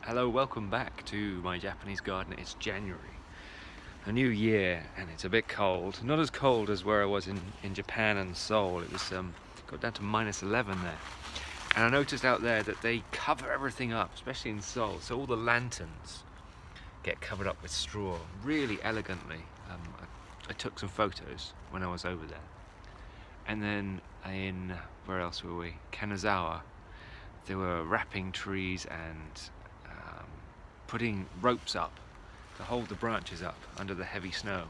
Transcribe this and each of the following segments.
Hello, welcome back to my Japanese garden. It's January, a new year, and it's a bit cold. Not as cold as where I was in Japan and Seoul. It was got down to -11 there. And I noticed out there that they cover everything up, especially in Seoul. So all the lanterns get covered up with straw, really elegantly. I took some photos when I was over there. And then where else were we? Kanazawa. They were wrapping trees and putting ropes up to hold the branches up under the heavy snow.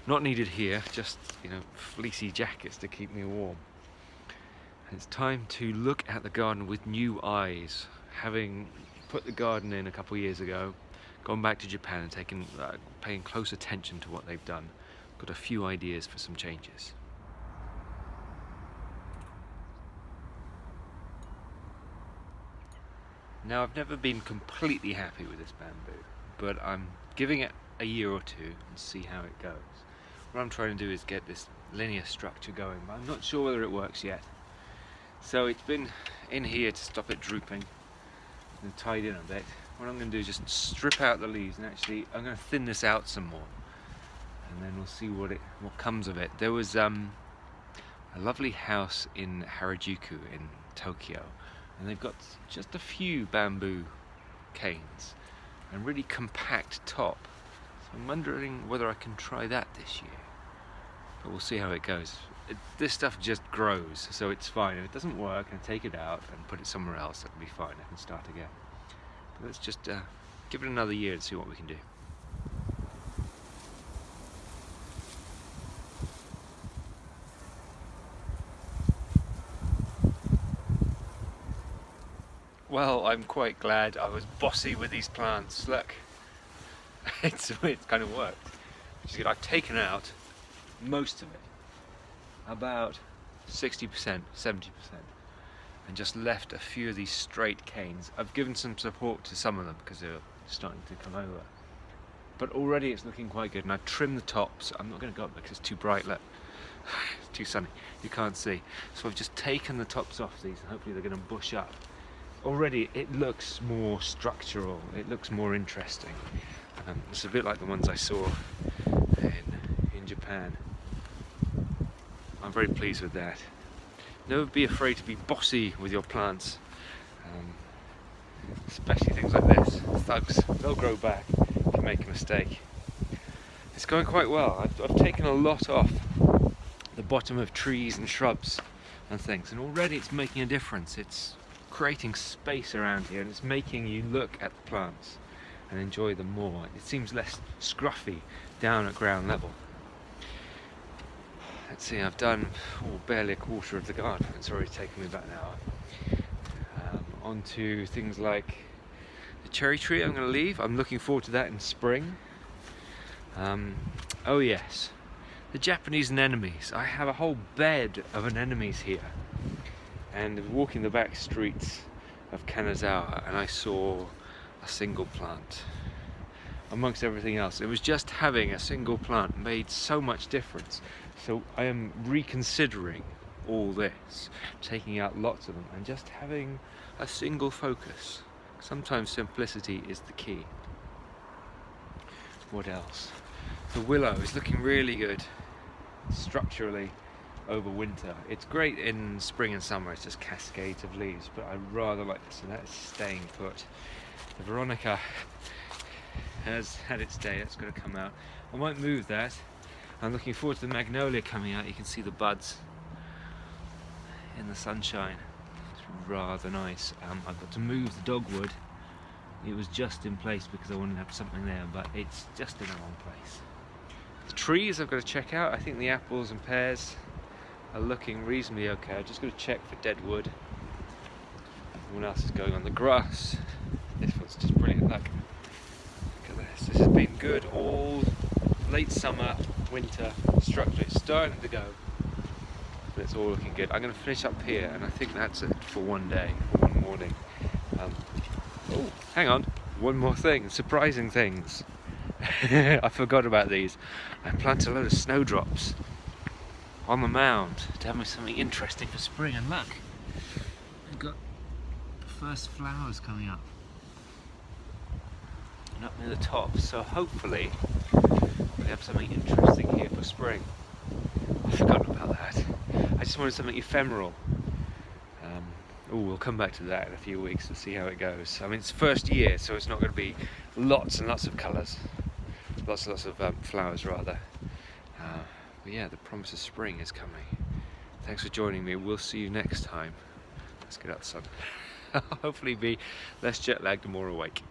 Not needed here, just fleecy jackets to keep me warm. And it's time to look at the garden with new eyes. Having put the garden in a couple of years ago, gone back to Japan and paying close attention to what they've done, got a few ideas for some changes. Now, I've never been completely happy with this bamboo, but I'm giving it a year or two and see how it goes. What I'm trying to do is get this linear structure going, but I'm not sure whether it works yet. So it's been in here to stop it drooping and tied in a bit. What I'm going to do is just strip out the leaves, and actually I'm going to thin this out some more, and then we'll see what comes of it. There was a lovely house in Harajuku in Tokyo, and they've got just a few bamboo canes and really compact top. So I'm wondering whether I can try that this year, but we'll see how it goes. This stuff just grows, so it's fine. If it doesn't work, I can take it out and put it somewhere else. That'll be fine. I can start again. But let's just give it another year and see what we can do. Well, I'm quite glad I was bossy with these plants. Look, it's kind of worked, which is good. I've taken out most of it, about 60%, 70%, and just left a few of these straight canes. I've given some support to some of them because they're starting to come over, but already it's looking quite good. And I've trimmed the tops. I'm not going to go up because it's too bright. Look, it's too sunny. You can't see. So I've just taken the tops off these, and hopefully they're going to bush up. Already it looks more structural, it looks more interesting. It's a bit like the ones I saw in Japan. I'm very pleased with that. Never be afraid to be bossy with your plants, especially things like this. Thugs, they'll grow back if you make a mistake. It's going quite well. I've taken a lot off the bottom of trees and shrubs and things, and already it's making a difference. It's creating space around here, and it's making you look at the plants and enjoy them more. It seems less scruffy down at ground level. Let's see, I've done barely a quarter of the garden. It's already taken me about an hour. On to things like the cherry tree I'm going to leave. I'm looking forward to that in spring. Oh yes, the Japanese anemones. I have a whole bed of anemones here. And walking the back streets of Kanazawa, and I saw a single plant amongst everything else. It was just having a single plant made so much difference. So I am reconsidering all this, taking out lots of them and just having a single focus. Sometimes simplicity is the key. What else? The willow is looking really good structurally over winter. It's great in spring and summer, it's just cascades of leaves, but I rather like this, and that's staying put. The Veronica has had its day, that's going to come out. I might move that. I'm looking forward to the magnolia coming out. You can see the buds in the sunshine. It's rather nice. I've got to move the dogwood. It was just in place because I wanted to have something there, but it's just in the wrong place. The trees I've got to check out. I think the apples and pears are looking reasonably okay. I've just got to check for dead wood. What else is going on? The grass. This one's just brilliant. Look at this. This has been good all late summer, winter structure. It's starting to go, but it's all looking good. I'm going to finish up here, and I think that's it for one day, one morning. Oh, hang on. One more thing. Surprising things. I forgot about these. I planted a load of snowdrops on the mound to have me something interesting for spring, and look, I've got the first flowers coming up. and up near the top, so hopefully we have something interesting here for spring. I've forgotten about that. I just wanted something ephemeral. We'll come back to that in a few weeks to see how it goes. I mean, it's first year, so it's not going to be lots and lots of colours, lots and lots of flowers rather. But yeah, the promise of spring is coming. Thanks for joining me. We'll see you next time. Let's get out the sun. Hopefully be less jet lagged and more awake.